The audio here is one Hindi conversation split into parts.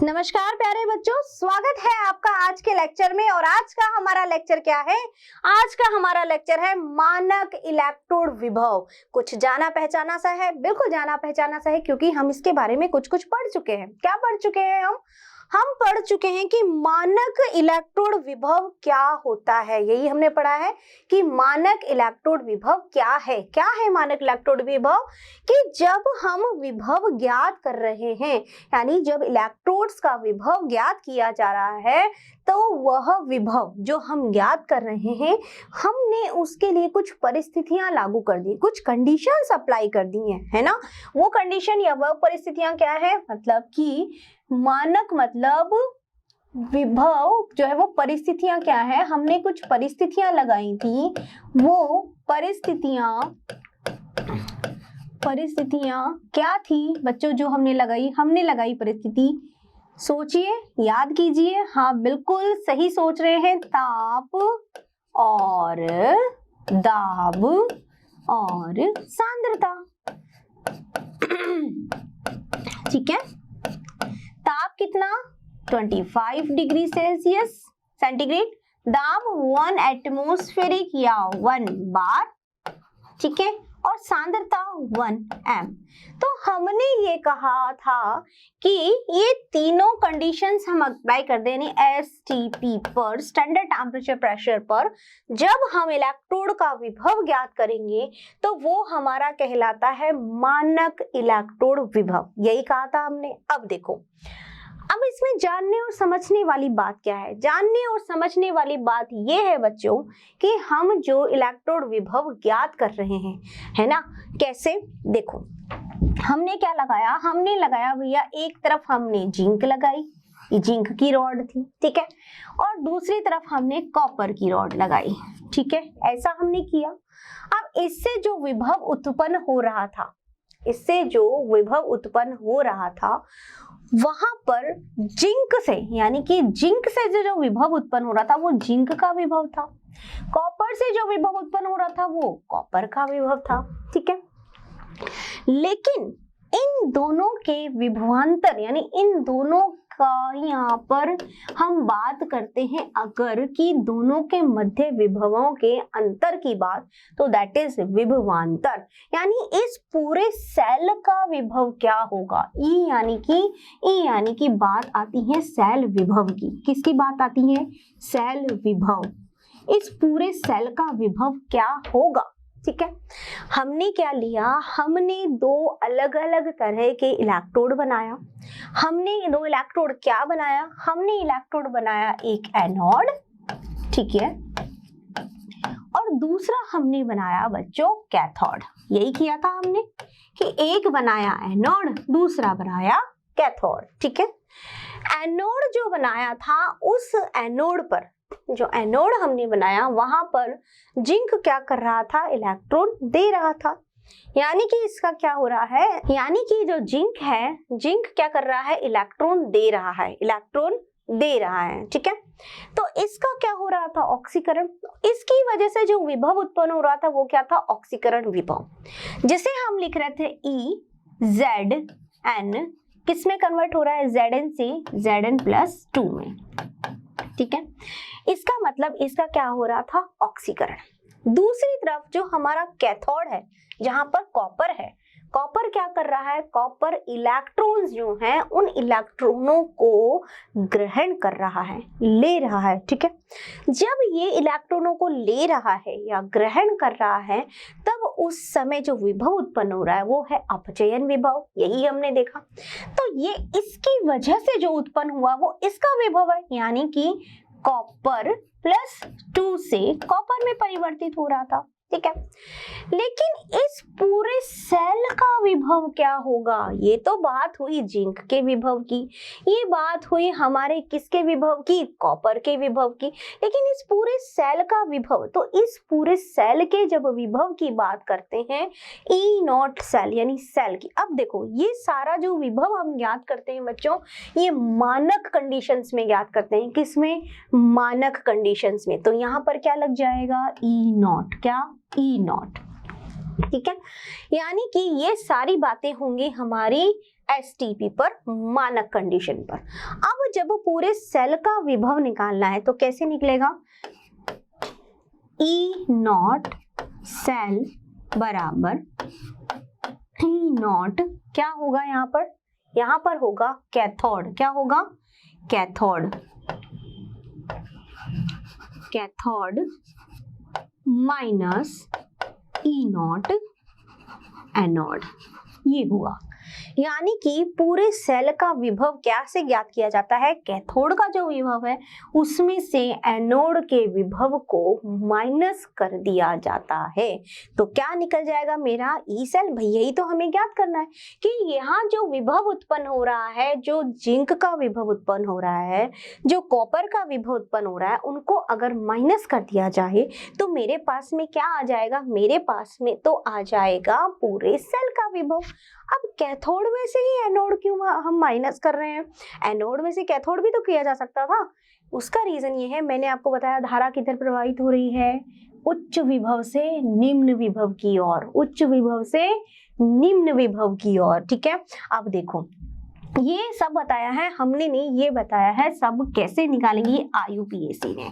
नमस्कार प्यारे बच्चों, स्वागत है आपका आज के लेक्चर में। और आज का हमारा लेक्चर क्या है? आज का हमारा लेक्चर है मानक इलेक्ट्रोड विभव। कुछ जाना पहचाना सा है, बिल्कुल जाना पहचाना सा है, क्योंकि हम इसके बारे में कुछ पढ़ चुके हैं। क्या पढ़ चुके हैं हम पढ़ चुके हैं कि मानक इलेक्ट्रोड विभव क्या होता है। यही हमने पढ़ा है कि मानक इलेक्ट्रोड विभव क्या है। क्या है मानक इलेक्ट्रोड विभव? कि जब हम विभव ज्ञात कर रहे हैं, यानी जब इलेक्ट्रोड्स का विभव ज्ञात किया जा रहा है, तो वह विभव जो हम ज्ञात कर रहे हैं, हमने उसके लिए कुछ परिस्थितियां लागू कर दी, कुछ कंडीशंस अप्लाई कर दी हैं, है ना। वो कंडीशन या वह परिस्थितियां क्या है? मतलब कि मानक मतलब विभव जो है वो परिस्थितियां क्या है, हमने कुछ परिस्थितियां लगाई थी। वो परिस्थितियां क्या थी बच्चों? जो हमने लगाई परिस्थिति, सोचिए, याद कीजिए। हाँ, बिल्कुल सही सोच रहे हैं। ताप और दाब और सांद्रता। ठीक है। ताप कितना? 25 डिग्री सेल्सियस सेंटीग्रेड। दाब 1 एटमॉस्फेरिक या 1 बार। ठीक है। और सांद्रता 1 m। तो हमने ये कहा था कि ये तीनों कंडीशंस हम अप्लाई कर दें STP पर, स्टैंडर्ड टेम्परेचर प्रेशर पर। जब हम इलेक्ट्रोड का विभव ज्ञात करेंगे तो वो हमारा कहलाता है मानक इलेक्ट्रोड विभव। यही कहा था हमने। अब देखो, अब इसमें जानने और समझने वाली बात क्या है? जानने और समझने वाली बात ये है बच्चों कि हम जो इलेक्ट्रोड विभव ज्ञात कर रहे हैं, है ना, कैसे? देखो, हमने क्या लगाया? हमने लगाया भैया, एक तरफ हमने जिंक लगाई, ये जिंक की रॉड थी, ठीक है, और दूसरी तरफ हमने कॉपर की रॉड लगाई। ठीक है, ऐसा हमने किया। अब इससे जो विभव उत्पन्न हो रहा था, वहां पर जिंक से, यानी कि जिंक से जो विभव उत्पन्न हो रहा था वो जिंक का विभव था। कॉपर से जो विभव उत्पन्न हो रहा था वो कॉपर का विभव था। ठीक है। लेकिन इन दोनों के विभवांतर, यानी इन दोनों का यहाँ पर हम बात करते हैं अगर कि दोनों के मध्य विभवों के अंतर की बात, तो दैट इज विभवांतर। यानी इस पूरे सेल का विभव क्या होगा? ई यानी कि बात आती है सेल विभव की। किसकी बात आती है? सेल विभव। इस पूरे सेल का विभव क्या होगा? ठीक है। हमने क्या लिया? हमने दो अलग अलग तरह के इलेक्ट्रोड बनाया। हमने दो इलेक्ट्रोड क्या बनाया? हमने इलेक्ट्रोड बनाया एक एनोड, ठीक है, और दूसरा हमने बनाया बच्चों कैथोड। यही किया था हमने कि एक बनाया एनोड, दूसरा बनाया कैथोड। ठीक है। एनोड जो बनाया था, उस एनोड पर, जो एनोड हमने बनाया, वहां पर जिंक क्या कर रहा था? इलेक्ट्रॉन दे रहा था। यानी कि इसका क्या हो रहा है? यानी कि जो जिंक है, जिंक क्या कर रहा है? इलेक्ट्रॉन दे रहा है। ठीक है। तो इसका क्या हो रहा था? ऑक्सीकरण। इसकी वजह से जो विभव उत्पन्न हो रहा था वो क्या था? ऑक्सीकरण विभव। जिसे हम लिख रहे थे EZN, किस में कन्वर्ट हो रहा है? Zn से Zn+2 में। ठीक है। इसका मतलब इसका क्या हो रहा था? ऑक्सीकरण। दूसरी तरफ जो हमारा कैथोड है, जहां पर कॉपर है, कॉपर क्या कर रहा है? कॉपर इलेक्ट्रॉन्स जो हैं, उन इलेक्ट्रॉनों को ग्रहण कर रहा है, ले रहा है। ठीक है। जब ये इलेक्ट्रॉनों को ले रहा है या ग्रहण कर रहा है, तब उस समय जो विभव उत्पन्न हो रहा है वो है अपचयन विभव। यही हमने देखा। तो ये इसकी वजह से जो उत्पन्न हुआ वो इसका विभव है, यानी कि कॉपर +2 से कॉपर में परिवर्तित हो रहा था। ठीक है। लेकिन इस पूरे सेल का विभव क्या होगा? ये तो बात हुई जिंक के विभव की, ये बात हुई हमारे किसके विभव की? कॉपर के विभव की। लेकिन इस पूरे सेल का विभव, तो इस पूरे सेल के जब विभव की बात करते हैं, E0 सेल यानी सेल की। अब देखो, ये सारा जो विभव हम ज्ञात करते हैं बच्चों, ये मानक कंडीशंस में ज्ञात करते हैं। किसमें? मानक कंडीशंस में। तो यहाँ पर क्या लग जाएगा? E0। क्या? E0। ठीक है। यानी कि ये सारी बातें होंगी हमारी एसटीपी पर, मानक कंडीशन पर। अब जब पूरे सेल का विभव निकालना है तो कैसे निकलेगा, ई नॉट सेल बराबर ई नॉट, क्या होगा यहाँ पर, यहाँ पर होगा कैथोड, क्या होगा cathode, cathode minus E naught anode, ये हुआ। यानी कि पूरे सेल का विभव क्या से ज्ञात किया जाता है, कैथोड का जो विभव है उसमें से एनोड के विभव को माइनस कर दिया जाता है। तो क्या निकल जाएगा मेरा ई सेल, भाई यही तो हमें ज्ञात करना है कि यहाँ जो विभव उत्पन्न हो रहा है, जो जिंक का विभव उत्पन्न हो रहा है, जो कॉपर का विभव उत्पन्न हो रहा है, उनको अगर माइनस कर दिया जाए तो मेरे पास में क्या आ जाएगा, मेरे पास में तो आ जाएगा पूरे सेल का विभव। अब कैथोड में से ही एनोड क्यों हम माइनस कर रहे हैं, एनोड में से कैथोड भी तो किया जा सकता था। उसका रीजन ये है, मैंने आपको बताया धारा किधर प्रवाहित हो रही है, उच्च विभव से निम्न विभव की ओर, उच्च विभव से निम्न विभव की ओर, ठीक है। अब देखो ये सब बताया है हमने, नहीं ये बताया है सब कैसे निकालेंगे, आईयूपीएसी ने,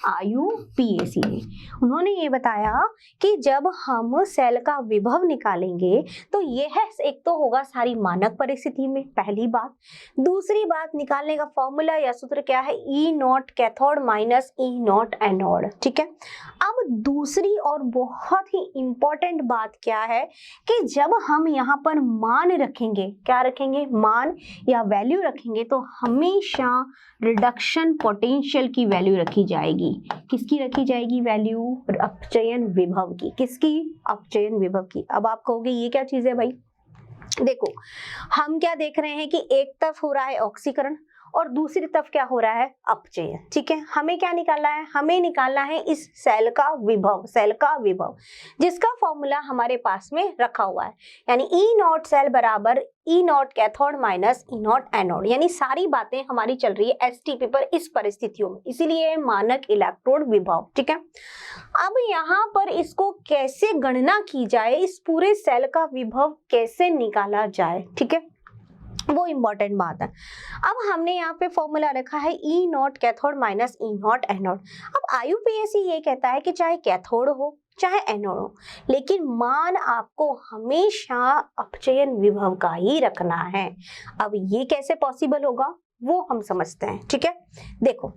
आईयूपीएसी ने उन्होंने ये बताया कि जब हम सेल का विभव निकालेंगे तो यह एक तो होगा सारी मानक परिस्थिति में, पहली बात। दूसरी बात, निकालने का फॉर्मूला या सूत्र क्या है, E naught cathode minus E naught anode, ठीक है। अब दूसरी और बहुत ही इंपॉर्टेंट बात क्या है कि जब हम यहाँ पर मान रखेंगे, क्या रखेंगे, मान या वैल्यू रखेंगे, तो हमेशा रिडक्शन पोटेंशियल की वैल्यू रखी जाएगी। किसकी रखी जाएगी वैल्यू, अपचयन विभव की। किसकी, अपचयन विभव की। अब आप कहोगे ये क्या चीज है भाई, देखो हम क्या देख रहे हैं कि एक तरफ हो रहा है ऑक्सीकरण और दूसरी तरफ क्या हो रहा है, अपचयन, ठीक है। हमें क्या निकालना है, हमें निकालना है इस सेल का विभव, सेल का विभव जिसका फॉर्मूला हमारे पास में रखा हुआ है, यानी ई नॉट सेल बराबर E naught cathode minus E naught anode, यानी सारी बातें हमारी चल रही है एसटीपी पर इस परिस्थितियों में, इसीलिए मानक इलेक्ट्रोड विभव, ठीक है। अब यहाँ पर इसको कैसे गणना की जाए, इस पूरे सेल का विभव कैसे निकाला जाए, ठीक है, वो इंपॉर्टेंट बात है। अब हमने यहाँ पे फॉर्मूला रखा है E naught cathode minus E naught anode. अब आईयूपीएसी ये कहता है कि चाहे कैथोड हो चाहे एनोड हो, लेकिन मान आपको हमेशा अपचयन विभव का ही रखना है। अब ये कैसे पॉसिबल होगा वो हम समझते हैं, ठीक है। देखो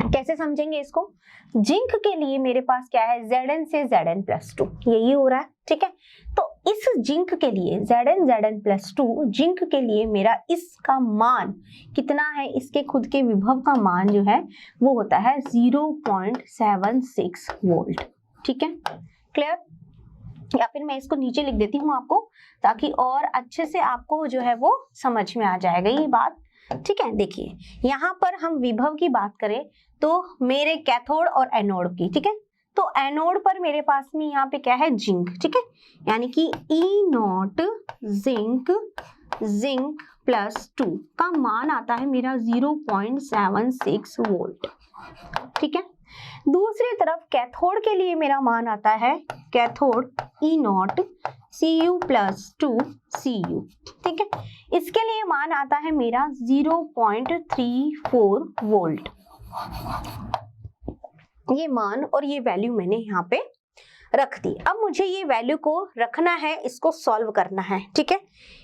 कैसे समझेंगे इसको, जिंक के लिए मेरे पास क्या है, Zn से Zn+2, यही हो रहा है, ठीक है। तो इस जिंक के लिए Zn+2 जिंक के लिए मेरा इसका मान कितना है, इसके खुद के विभव का मान जो है वो होता है 0.76 वोल्ट, ठीक है, क्लियर। या फिर मैं इसको नीचे लिख देती हूँ आपको, ताकि और अच्छे से आपको जो है वो समझ में आ जाएगा ये बात, ठीक है। देखिए यहाँ पर हम विभव की बात करें तो मेरे कैथोड और एनोड की, ठीक है, तो एनोड पर मेरे पास में यहाँ पे क्या है, जिंक, ठीक है, यानी कि ई नॉट जिंक +2 का मान आता है मेरा 0.76 वोल्ट, ठीक है। दूसरी तरफ कैथोड के लिए मेरा मान आता है cathode E not Cu+2 Cu, ठीक है, इसके लिए मान आता है मेरा 0.34 वोल्ट। ये मान और ये वैल्यू मैंने यहाँ पे रख दी। अब मुझे ये वैल्यू को रखना है, इसको सॉल्व करना है, ठीक है।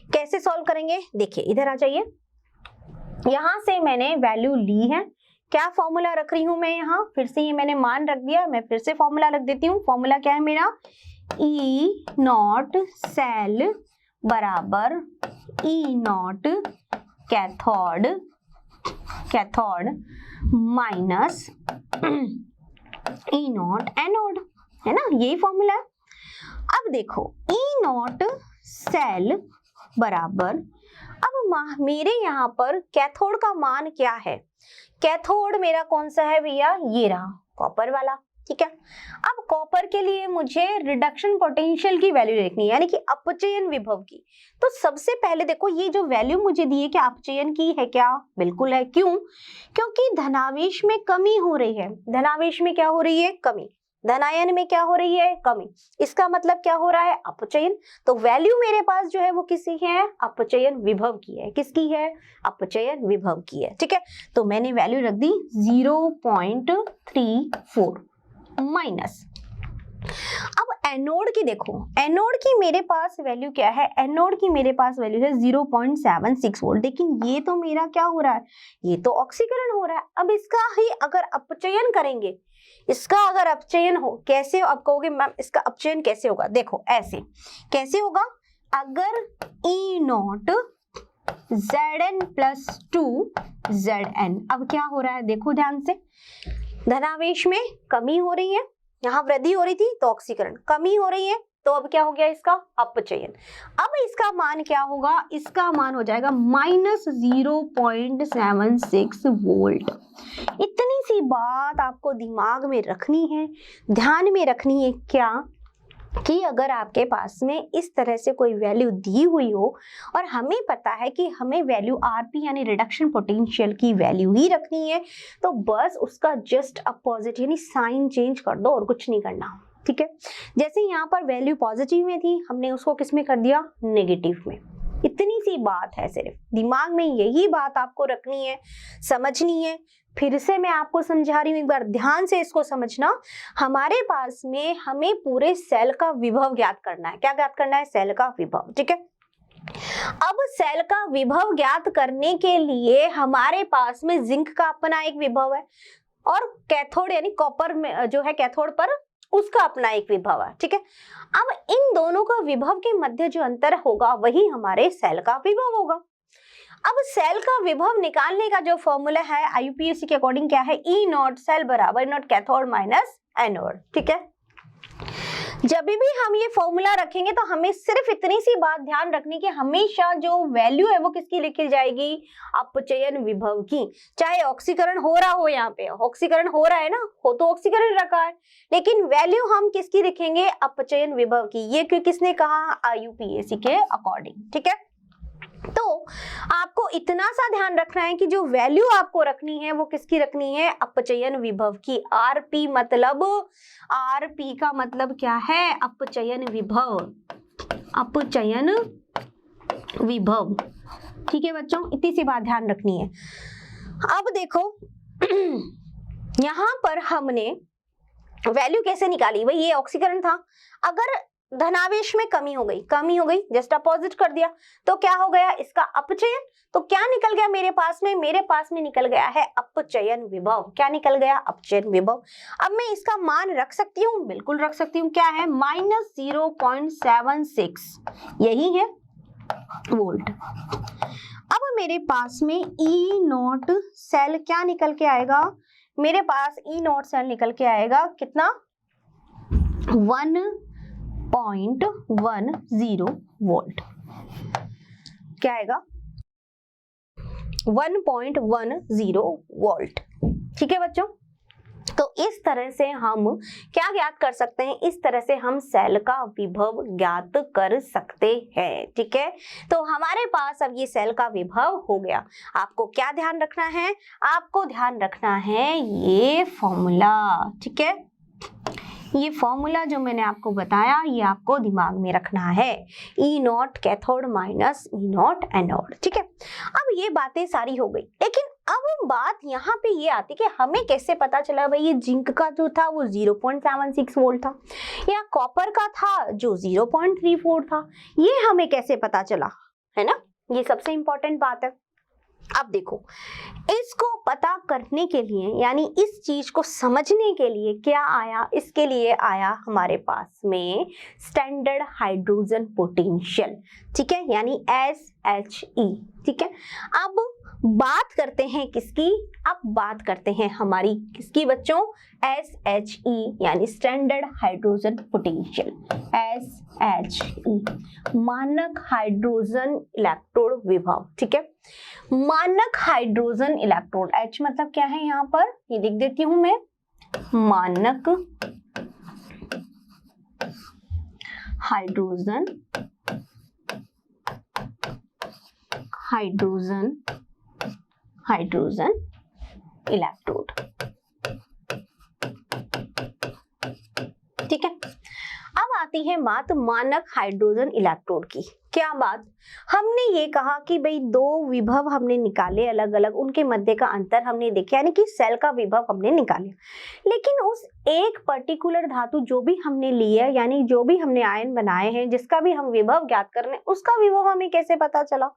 कैसे सॉल्व करेंगे, देखिए इधर आ जाइए, यहाँ से मैंने वैल्यू ली है, क्या फॉर्मूला रख रही हूं मैं यहाँ, फिर से ये मैंने मान रख दिया, मैं फिर से फॉर्मूला रख देती हूँ। फॉर्मूला क्या है मेरा, ई नॉट सेल बराबर E naught cathode minus E naught anode, है ना, यही फॉर्मूला है। अब देखो ई नॉट सेल बराबर, अब मेरे यहाँ पर कैथोड का मान क्या है, कैथोड मेरा कौन सा है भैया, ये रहा कॉपर वाला, ठीक है। अब कॉपर के लिए मुझे रिडक्शन पोटेंशियल की वैल्यू देखनी है, यानी कि अपचयन विभव की। तो सबसे पहले देखो ये जो वैल्यू मुझे दी है क्या अपचयन की है क्या, बिल्कुल है, क्यों, क्योंकि धनावेश में कमी हो रही है, धनावेश में क्या हो रही है, कमी। धन आयन में क्या हो रही है, कमी। इसका मतलब क्या हो रहा है, अपचयन। तो वैल्यू मेरे पास जो है वो किसी है, अपचयन विभव की है। किसकी है, अपचयन विभव की है। ठीक है, तो मैंने वैल्यू रख दी 0.34 माइनस। अब एनोड की देखो, एनोड की मेरे पास वैल्यू क्या है, एनोड की मेरे पास वैल्यू है 0.76 वोल्ट। लेकिन ये तो मेरा क्या हो रहा है, ये तो ऑक्सीकरण हो रहा है। अब इसका ही अगर अपचयन करेंगे, इसका अगर अपचयन हो, कैसे, आप कहोगे मैम इसका अपचयन कैसे होगा, देखो ऐसे कैसे होगा, अगर E नॉट Zn+2 Zn, अब क्या हो रहा है देखो ध्यान से, धनावेश में कमी हो रही है, यहाँ वृद्धि हो रही थी तो ऑक्सीकरण, कमी हो रही है तो अब क्या हो गया इसका अपचयन। अब इसका मान क्या होगा, इसका मान हो जाएगा -0.76 वोल्ट। इतनी सी बात आपको दिमाग में रखनी है, ध्यान में रखनी है क्या, कि अगर आपके पास में इस तरह से कोई वैल्यू दी हुई हो और हमें पता है कि हमें वैल्यू आरपी यानी रिडक्शन पोटेंशियल की वैल्यू ही रखनी है, तो बस उसका जस्ट अपोजिट यानी साइन चेंज कर दो और कुछ नहीं करना। ठीक है, जैसे यहाँ पर वैल्यू पॉजिटिव में थी, हमने उसको किस में कर दिया, नेगेटिव में। इतनी सी बात है, सिर्फ दिमाग में यही बात आपको रखनी है, समझनी है। फिर से मैं आपको समझा रही हूँ, एक बार ध्यान से इसको समझना। हमारे पास में हमें पूरे सेल का विभव ज्ञात करना है। क्या ज्ञात करना है, सेल का विभव। ठीक है, अब सेल का विभव ज्ञात करने के लिए हमारे पास में जिंक का अपना एक विभव है और कैथोड यानी कॉपर में जो है कैथोड पर उसका अपना एक विभव है। ठीक है, अब इन दोनों का विभव के मध्य जो अंतर होगा वही हमारे सेल का विभव होगा। अब सेल का विभव निकालने का जो फॉर्मूला है आईयूपीएसी के अकॉर्डिंग क्या है, ई नॉट सेल बराबर नॉट कैथोड माइनस एनोड। ठीक है, जब भी हम ये फॉर्मूला रखेंगे तो हमें सिर्फ इतनी सी बात ध्यान रखनी कि हमेशा जो वैल्यू है वो किसकी लिखी जाएगी, अपचयन विभव की। चाहे ऑक्सीकरण हो रहा हो, यहाँ पे ऑक्सीकरण हो रहा है ना, हो तो ऑक्सीकरण रखा है, लेकिन वैल्यू हम किसकी लिखेंगे, अपचयन विभव की। ये क्यों किसने कहा, आईयूपीएसी के अकॉर्डिंग। ठीक है, तो आपको इतना सा ध्यान रखना है कि जो वैल्यू आपको रखनी है वो किसकी रखनी है, अपचयन विभव की। आरपी मतलब, आरपी का मतलब क्या है, अपचयन विभव, अपचयन विभव। ठीक है बच्चों, इतनी सी बात ध्यान रखनी है। अब देखो यहां पर हमने वैल्यू कैसे निकाली, भाई ये ऑक्सीकरण था, अगर धनावेश में कमी हो गई, जस्ट अपोजिट कर दिया तो क्या हो गया, इसका अपचयन। तो क्या निकल गया मेरे पास में, मेरे पास में निकल गया है अपचयन विभव। क्या निकल गया, अपचयन विभव। अब मैं इसका मान रख सकती हूँ, बिल्कुल रख सकती हूँ, क्या है, -0.76 यही है वोल्ट। अब मेरे पास में ई नॉट सेल क्या निकल के आएगा, मेरे पास ई नॉट सेल निकल के आएगा कितना, 1.10 वोल्ट। क्या आएगा, 1.10 वोल्ट। ठीक है बच्चों, तो इस तरह से हम क्या ज्ञात कर सकते हैं, इस तरह से हम सेल का विभव ज्ञात कर सकते हैं। ठीक है, तो हमारे पास अब ये सेल का विभव हो गया। आपको क्या ध्यान रखना है, आपको ध्यान रखना है ये फॉर्मूला। ठीक है, ये फॉर्मूला जो मैंने आपको बताया ये आपको दिमाग में रखना है, E naught cathode minus E naught anode. ठीक है, अब ये बातें सारी हो गई, लेकिन अब बात यहाँ पे ये आती कि हमें कैसे पता चला भाई ये जिंक का जो था वो 0.76 वोल्ट था या कॉपर का था जो 0.34 था, ये हमें कैसे पता चला, है ना, ये सबसे इंपॉर्टेंट बात है। अब देखो, इसको पता करने के लिए यानी इस चीज को समझने के लिए क्या आया, इसके लिए आया हमारे पास में स्टैंडर्ड हाइड्रोजन पोटेंशियल। ठीक है, यानी SHE। ठीक है, अब बात करते हैं किसकी, अब बात करते हैं हमारी किसकी बच्चों, SHE यानी स्टैंडर्ड हाइड्रोजन पोटेंशियल। SHE मानक हाइड्रोजन इलेक्ट्रोड विभव। ठीक है, मानक हाइड्रोजन इलेक्ट्रोड, H मतलब क्या है यहाँ पर, ये लिख देती हूं मैं, मानक हाइड्रोजन इलेक्ट्रोड। आती है बात मानक हाइड्रोजन इलेक्ट्रोड की। क्या बात, हमने ये कहा कि भाई दो विभव हमने निकाले अलग अलग, उनके मध्य का अंतर हमने देखा, यानी कि सेल का विभव हमने निकाले, लेकिन उस एक पर्टिकुलर धातु जो भी हमने ली है, यानी जो भी हमने आयन बनाए हैं, जिसका भी हम विभव ज्ञात कर रहे हैं, उसका विभव हमें कैसे पता चला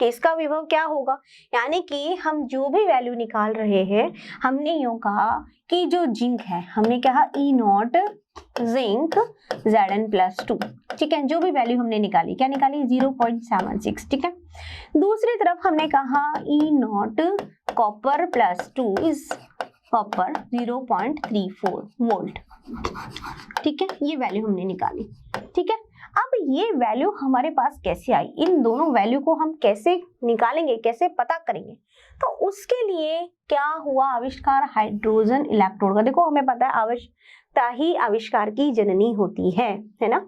कि इसका विभव क्या होगा। यानी कि हम जो भी वैल्यू निकाल रहे हैं, हमने यूं कहा कि जो जिंक है, हमने कहा ई नॉट जिंक Zn+2, ठीक है, जो भी वैल्यू हमने निकाली, क्या निकाली 0.76, ठीक है। दूसरी तरफ हमने कहा E naught copper +2 is copper 0.34 volt, ठीक है, ये वैल्यू हमने निकाली, ठीक है। अब ये वैल्यू हमारे पास कैसे आई, इन दोनों वैल्यू को हम कैसे निकालेंगे, कैसे पता करेंगे, तो उसके लिए क्या हुआ, आविष्कार हाइड्रोजन इलेक्ट्रोड का। देखो हमें पता है आवश्यकता ही आविष्कार की जननी होती है ना।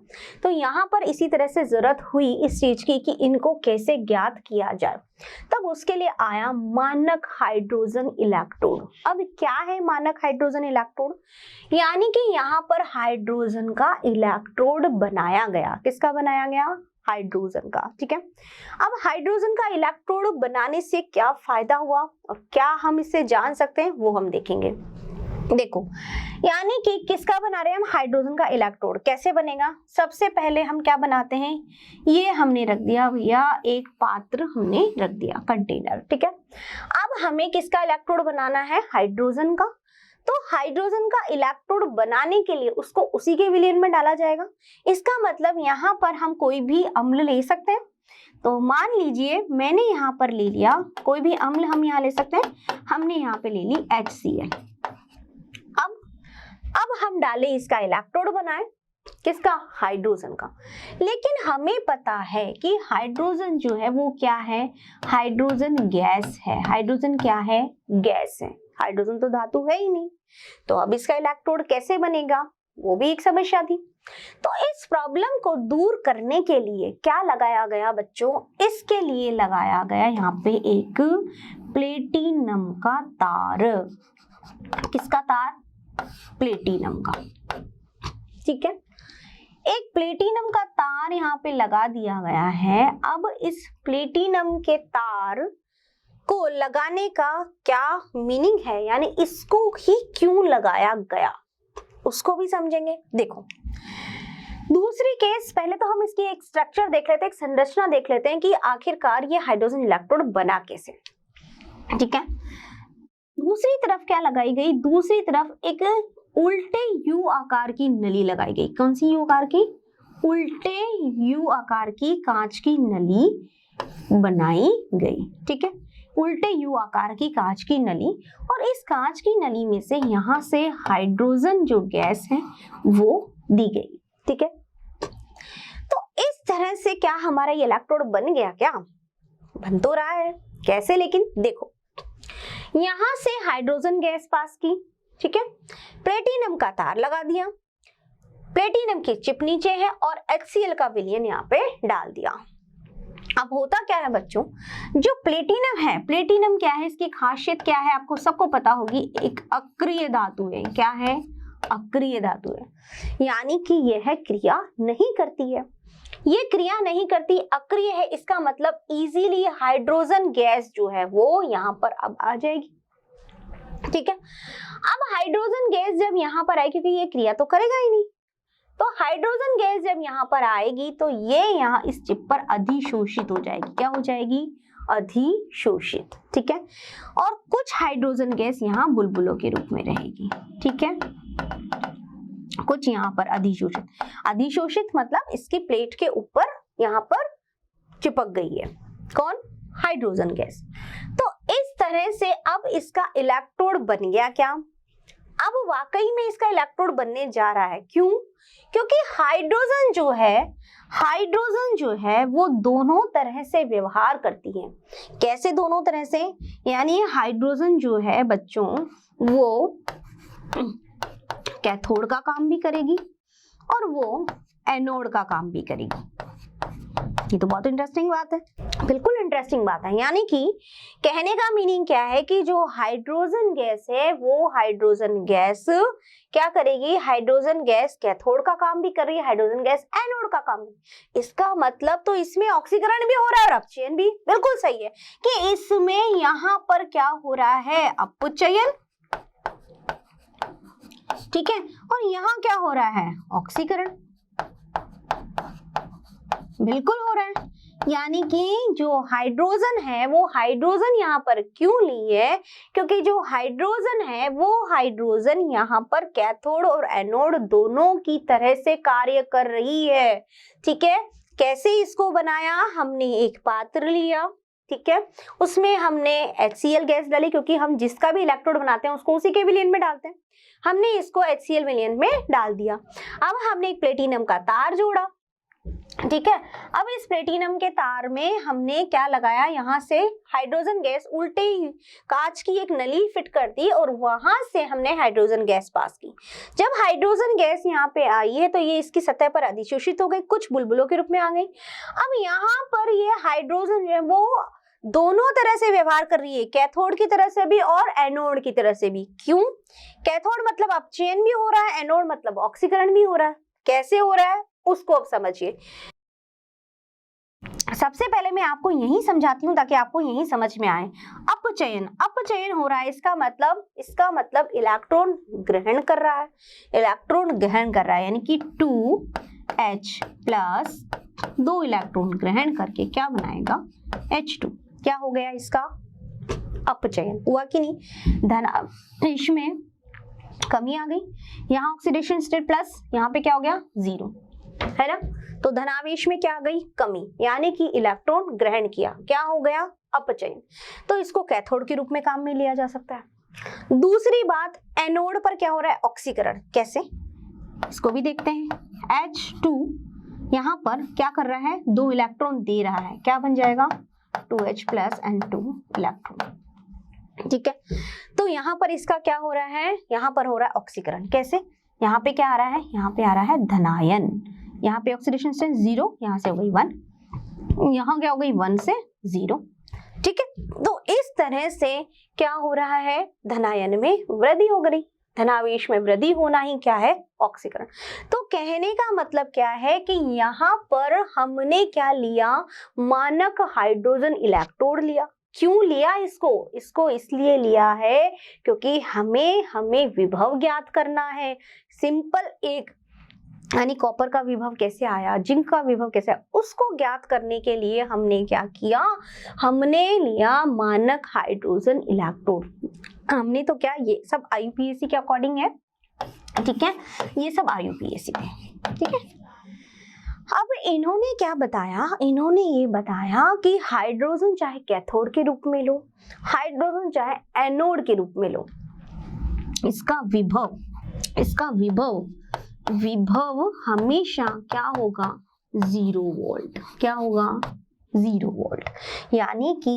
तो यहाँ पर इसी तरह से जरूरत हुई इस चीज की कि इनको कैसे ज्ञात किया जाए, तब उसके लिए आया मानक हाइड्रोजन इलेक्ट्रोड। अब क्या है मानक हाइड्रोजन इलेक्ट्रोड, यानी कि यहाँ पर हाइड्रोजन का इलेक्ट्रोड बनाया गया। किसका बनाया गया, हाइड्रोजन का, ठीक है। अब हाइड्रोजन का इलेक्ट्रोड बनाने से क्या फायदा हुआ और क्या हम इससे जान सकते हैं, वो हम देखेंगे। देखो, यानी कि किसका बना रहे हैं हम, हाइड्रोजन का इलेक्ट्रोड। कैसे बनेगा, सबसे पहले हम क्या बनाते हैं, ये हमने रख दिया भैया, एक पात्र हमने रख दिया, कंटेनर, ठीक है। अब हमें किसका इलेक्ट्रोड बनाना है, हाइड्रोजन का। तो हाइड्रोजन का इलेक्ट्रोड बनाने के लिए उसको उसी के विलयन में डाला जाएगा। इसका मतलब यहाँ पर हम कोई भी अम्ल ले सकते हैं। तो मान लीजिए मैंने यहाँ पर ले लिया कोई भी अम्ल, हम यहाँ ले सकते हैं, हमने यहाँ पे ले ली HCl। अब हम डालें इसका इलेक्ट्रोड बनाए, किसका, हाइड्रोजन का। लेकिन हमें पता है कि हाइड्रोजन जो है वो क्या है, हाइड्रोजन गैस है। हाइड्रोजन क्या है, गैस है, हाइड्रोजन तो धातु है ही नहीं। तो अब इसका इलेक्ट्रोड कैसे बनेगा, वो भी एक समस्या थी। तो इस प्रॉब्लम को दूर करने के लिए क्या लगाया गया बच्चों, इसके लिए लगाया गया यहाँ पे एक प्लेटिनम का तार। किसका तार, प्लेटिनम का, ठीक है। एक प्लेटिनम का तार यहाँ पे लगा दिया गया है। अब इस प्लेटिनम के तार को लगाने का क्या मीनिंग है, यानी इसको ही क्यों लगाया गया, उसको भी समझेंगे। देखो दूसरी केस, पहले तो हम इसकी एक स्ट्रक्चर देख लेते हैं, एक संरचना देख लेते हैं कि आखिरकार ये हाइड्रोजन इलेक्ट्रोड बना कैसे, ठीक है। दूसरी तरफ क्या लगाई गई, दूसरी तरफ एक उल्टे यू आकार की नली लगाई गई। कौन सी यू आकार की, उल्टे यू आकार की कांच की नली बनाई गई, ठीक है। उल्टे यू आकार की कांच की नली, और इस कांच की नली में से यहाँ से हाइड्रोजन जो गैस है वो दी गई, ठीक है। तो इस तरह से क्या हमारा ये इलेक्ट्रोड बन गया, क्या बन तो रहा है, कैसे, लेकिन देखो यहां से हाइड्रोजन गैस पास की, ठीक है, प्लेटिनम का तार लगा दिया, प्लेटिनम की चिप नीचे है और HCl का विलयन यहाँ पे डाल दिया। अब होता क्या है बच्चों, जो प्लेटिनम है, प्लेटिनम क्या है, इसकी खासियत क्या है, आपको सबको पता होगी, एक अक्रिय धातु है। क्या है, अक्रिय धातु है, यानी कि यह क्रिया नहीं करती है, ये क्रिया नहीं करती, अक्रिय है। इसका मतलब इजीली हाइड्रोजन गैस जो है वो यहाँ पर अब आ जाएगी, ठीक है। अब हाइड्रोजन गैस जब यहाँ पर आएगी, क्योंकि ये क्रिया तो करेगा ही नहीं, तो हाइड्रोजन गैस जब यहाँ पर आएगी तो ये यहाँ इस चिप पर अधिशोषित हो जाएगी। क्या हो जाएगी, अधिशोषित, ठीक है। और कुछ हाइड्रोजन गैस यहाँ बुलबुलों के रूप में रहेगी, ठीक है, कुछ यहाँ पर अधिशोषित। अधिशोषित मतलब इसकी प्लेट के ऊपर यहाँ पर चिपक गई है, कौन, हाइड्रोजन गैस। तो इस तरह से अब इसका इलेक्ट्रोड बन गया। क्या, अब वाकई में इसका इलेक्ट्रोड बनने जा रहा है। क्यों, क्योंकि हाइड्रोजन जो है वो दोनों तरह से व्यवहार करती है। कैसे दोनों तरह से, यानी हाइड्रोजन जो है बच्चों वो कैथोड का काम भी करेगी और वो एनोड का काम भी करेगी। ये तो बहुत इंटरेस्टिंग बात है, बिल्कुल इंटरेस्टिंग बात है। यानी कि कहने का मीनिंग क्या है कि जो हाइड्रोजन गैस है वो हाइड्रोजन गैस क्या करेगी, हाइड्रोजन गैस कैथोड का काम भी कर रही है, हाइड्रोजन गैस एनोड का काम भी। इसका मतलब तो इसमें ऑक्सीकरण भी हो रहा है और अपचयन भी। बिल्कुल सही है कि इसमें यहाँ पर क्या हो रहा है, अपचयन, ठीक है, और यहाँ क्या हो रहा है, ऑक्सीकरण। बिल्कुल हो रहा है। यानी कि जो हाइड्रोजन है वो हाइड्रोजन यहाँ पर क्यों ली है, क्योंकि जो हाइड्रोजन है वो हाइड्रोजन यहाँ पर कैथोड और एनोड दोनों की तरह से कार्य कर रही है। ठीक है, कैसे इसको बनाया, हमने एक पात्र लिया, ठीक है, उसमें हमने HCl गैस डाली, क्योंकि हम जिसका भी इलेक्ट्रोड बनाते हैं उसको उसी के विलयन में डालते हैं। हमने इसको HCl विलयन में डाल दिया। अब हमने एक प्लेटिनम का तार जोड़ा, ठीक है। अब इस प्लेटिनम के तार में हमने क्या लगाया, यहाँ से हाइड्रोजन गैस उल्टे ही कांच की एक नली फिट कर दी और वहां से हमने हाइड्रोजन गैस पास की। जब हाइड्रोजन गैस यहाँ पे आई है तो ये इसकी सतह पर अधिशोषित हो गई, कुछ बुलबुलों के रूप में आ गई। अब यहाँ पर ये हाइड्रोजन जो है वो दोनों तरह से व्यवहार कर रही है, कैथोड की तरह से भी और एनोड की तरह से भी। क्यों, कैथोड मतलब अपचयन भी हो रहा है, एनोड मतलब ऑक्सीकरण भी हो रहा है। कैसे हो रहा है उसको अब समझिए। सबसे पहले मैं आपको यही समझाती हूँ ताकि आपको यही समझ में आए। अपचयन, अपचयन हो रहा है, इसका मतलब इलेक्ट्रॉन ग्रहण कर रहा है, इलेक्ट्रॉन ग्रहण कर रहा है, यानी कि 2H प्लस 2 इलेक्ट्रॉन ग्रहण करके क्या बनाएगा, H2। क्या हो गया, इसका अपचयन हुआ कि नहीं। धनावेश में कमी आ गई, यहाँ ऑक्सीडेशन स्टेट प्लस, यहाँ पे क्या हो गया, 0, है ना। तो धनावेश में क्या आ गई, कमी, यानी कि इलेक्ट्रॉन ग्रहण किया, क्या हो गया, अपचयन। तो इसको कैथोड के रूप में काम में लिया जा सकता है। दूसरी बात, एनोड पर क्या हो रहा है, ऑक्सीकरण। कैसे, इसको भी देखते हैं। H2 यहाँ पर क्या कर रहा है, 2 इलेक्ट्रॉन दे रहा है, क्या बन जाएगा, 2H प्लस एंड 2 इलेक्ट्रॉन, ठीक है। तो यहाँ पर इसका क्या हो रहा है, यहाँ पर हो रहा है ऑक्सीकरण। कैसे, यहाँ पे क्या आ रहा है, यहाँ पे आ रहा है धनायन, यहाँ पे ऑक्सीडेशन स्टेट 0, यहाँ से हो गई 1, यहाँ क्या हो गई 1 से 0, ठीक है। तो इस तरह से क्या हो रहा है, धनायन में वृद्धि हो गई, धनावेश में वृद्धि होना ही क्या है, ऑक्सीकरण। तो कहने का मतलब क्या है कि यहाँ पर हमने क्या लिया, मानक हाइड्रोजन इलेक्ट्रोड लिया। क्यों लिया इसको इसलिए लिया है क्योंकि हमें विभव ज्ञात करना है। सिंपल एक, यानी कॉपर का विभव कैसे आया, जिंक का विभव कैसे आया, उसको ज्ञात करने के लिए हमने क्या किया, हमने लिया मानक हाइड्रोजन इलेक्ट्रोड। हमने तो क्या, ये सब IUPAC के अकॉर्डिंग है, ठीक है, ये सब IUPAC में, ठीक है। अब इन्होंने क्या बताया, इन्होंने ये बताया कि हाइड्रोजन चाहे कैथोड के रूप में लो, हाइड्रोजन चाहे एनोड के रूप में लो, इसका विभव हमेशा क्या होगा, 0 वोल्ट। क्या होगा, 0 वोल्ट। यानी कि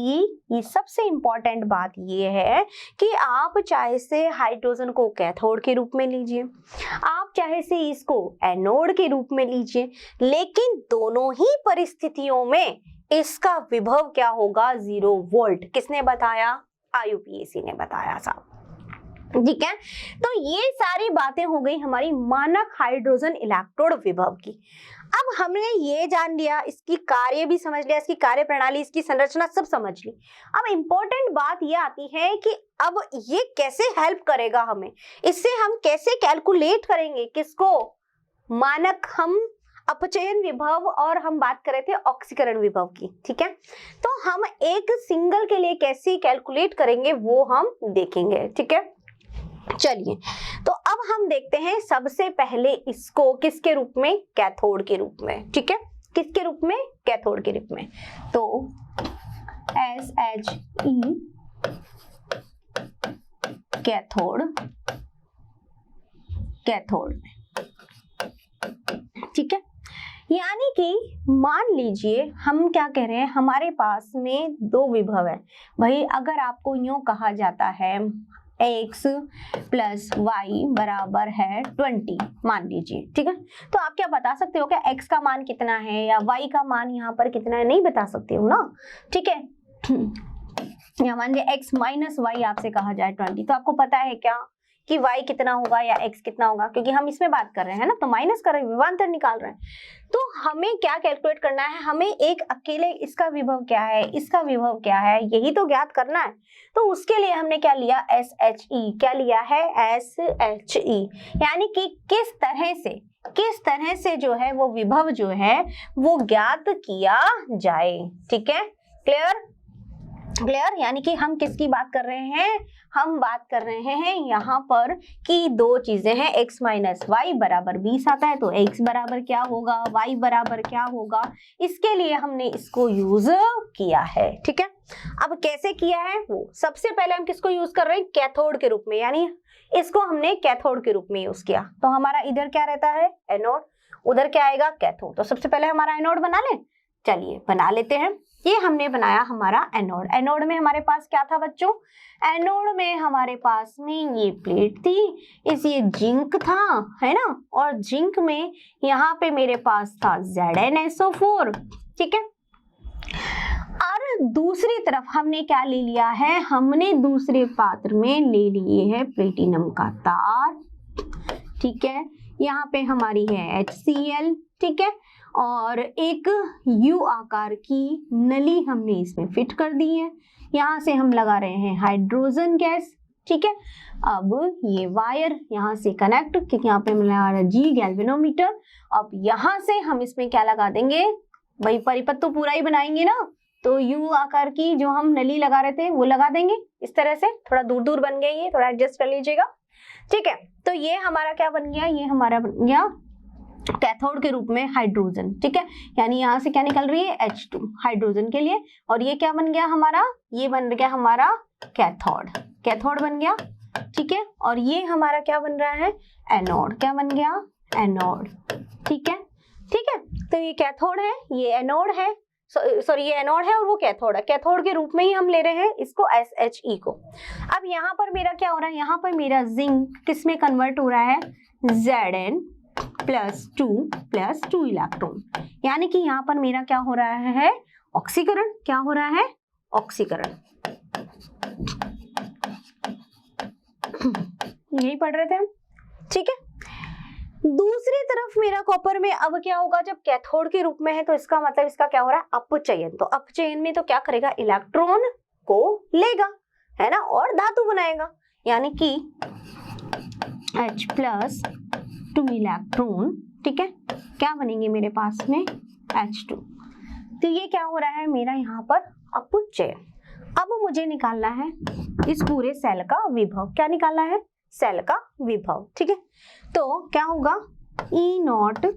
ये सबसे इंपॉर्टेंट बात ये है कि आप चाहे से हाइड्रोजन को कैथोड के रूप में लीजिए, आप चाहे से इसको एनोड के रूप में लीजिए, लेकिन दोनों ही परिस्थितियों में इसका विभव क्या होगा, 0 वोल्ट। किसने बताया, IUPAC ने बताया साहब, ठीक है। तो ये सारी बातें हो गई हमारी मानक हाइड्रोजन इलेक्ट्रोड विभव की। अब हमने ये जान लिया, इसकी कार्य भी समझ लिया, इसकी कार्य प्रणाली, इसकी संरचना सब समझ ली। अब इंपॉर्टेंट बात ये आती है कि अब ये कैसे हेल्प करेगा हमें, इससे हम कैसे कैलकुलेट करेंगे किसको, मानक हम अपचयन विभव और हम बात कर रहे थे ऑक्सीकरण विभव की, ठीक है। तो हम एक सिंगल के लिए कैसे कैलकुलेट करेंगे वो हम देखेंगे, ठीक है। चलिए, तो अब हम देखते हैं सबसे पहले इसको किसके रूप में, कैथोड के रूप में, ठीक है। किसके रूप में, कैथोड के रूप में। तो SHE कैथोड, ठीक है। यानी कि मान लीजिए हम क्या कह रहे हैं, हमारे पास में 2 विभव है भाई। अगर आपको यूं कहा जाता है x प्लस y बराबर है 20 मान लीजिए, ठीक है। तो आप क्या बता सकते हो क्या x का मान कितना है या y का मान यहाँ पर कितना है, नहीं बता सकते हो ना, ठीक है। या मान लीजिए x माइनस वाई आपसे कहा जाए 20, तो आपको पता है क्या कि y कितना होगा या x कितना होगा, क्योंकि हम इसमें बात कर रहे हैं ना, तो माइनस कर रहे हैं, विभवांतर निकाल रहे हैं। तो हमें क्या कैलकुलेट करना है, हमें एक अकेले इसका विभव क्या है, इसका विभव क्या है, यही तो ज्ञात करना है। तो उसके लिए हमने क्या लिया, SHE, क्या लिया है, SHE, यानी कि किस तरह से जो है वो विभव जो है वो ज्ञात किया जाए, ठीक है। क्लियर, यानी कि हम किसकी बात कर रहे हैं, हम बात कर रहे हैं यहाँ पर कि दो चीजें हैं, x माइनस वाई बराबर 20 आता है, तो x बराबर क्या होगा, y बराबर क्या होगा, इसके लिए हमने इसको यूज किया है, ठीक है। अब कैसे किया है वो, सबसे पहले हम किसको यूज कर रहे हैं, कैथोड के रूप में, यानी इसको हमने कैथोड के रूप में यूज किया। तो हमारा इधर क्या रहता है, एनोड, उधर क्या आएगा, कैथोड। तो सबसे पहले हमारा एनोड बना ले, चलिए बना लेते हैं। ये हमने बनाया हमारा एनोड। एनोड में हमारे पास क्या था बच्चों, एनोड में हमारे पास में ये प्लेट थी, इस ये जिंक था, है ना, और जिंक में यहाँ पे मेरे पास था ZnSO4, ठीक है। और दूसरी तरफ हमने क्या ले लिया है, हमने दूसरे पात्र में ले लिए है प्लेटिनम का तार, ठीक है। यहाँ पे हमारी है HCl, ठीक है, और एक U आकार की नली हमने इसमें फिट कर दी है। यहाँ से हम लगा रहे हैं हाइड्रोजन गैस, ठीक है। अब ये वायर यहाँ से कनेक्ट, क्योंकि यहाँ पे लगा रहा है G गैल्वेनोमीटर। अब यहाँ से हम इसमें क्या लगा देंगे, भाई परिपथ तो पूरा ही बनाएंगे ना, तो U आकार की जो हम नली लगा रहे थे वो लगा देंगे इस तरह से, थोड़ा दूर दूर बन गई, ये थोड़ा एडजस्ट कर लीजिएगा, ठीक है। तो ये हमारा क्या बन गया, ये हमारा बन गया कैथोड के रूप में हाइड्रोजन, ठीक है। यानी यहाँ से क्या निकल रही है, H2 हाइड्रोजन के लिए, और ये क्या बन गया हमारा, ये बन गया हमारा कैथोड बन गया, ठीक है। और ये हमारा क्या बन रहा है, एनोड, क्या बन गया, एनोड, ठीक है, ठीक है। तो ये कैथोड है, ये एनोड है, सॉरी ये एनोड है और वो कैथोड है। कैथोड के रूप में ही हम ले रहे हैं इसको, SHE को। अब यहाँ पर मेरा क्या हो रहा है, यहाँ पर मेरा जिंक किस में कन्वर्ट हो रहा है, Zn प्लस 2 इलेक्ट्रॉन, यानी कि यहाँ पर मेरा क्या हो रहा है, ऑक्सीकरण, क्या हो रहा है, ऑक्सीकरण। यही पढ़ रहे थे हम, ठीक है। दूसरी तरफ मेरा कॉपर में अब क्या होगा, जब कैथोड के रूप में है तो इसका मतलब इसका क्या हो रहा है, अपचयन। तो अपचयन में तो क्या करेगा, इलेक्ट्रॉन को लेगा, है ना, और धातु बनाएगा, यानी कि H प्लस 2 इलेक्ट्रॉन, ठीक है, क्या बनेंगे मेरे पास में, H2। तो ये क्या हो रहा है मेरा यहाँ पर अपचयन। अब मुझे निकालना है इस पूरे सेल का विभव, क्या निकालना है, सेल का विभव, ठीक है। तो क्या होगा, E0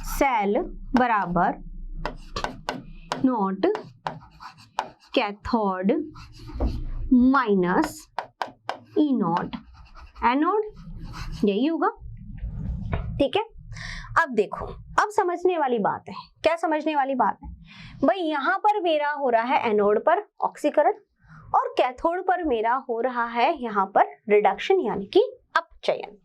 सेल बराबर not cathode minus E0 anode, यही होगा, ठीक है। अब देखो, अब समझने वाली बात है, क्या समझने वाली बात है भाई, यहाँ पर मेरा हो रहा है एनोड पर ऑक्सीकरण और कैथोड पर मेरा हो रहा है यहाँ पर रिडक्शन, यानी कि अपचयन।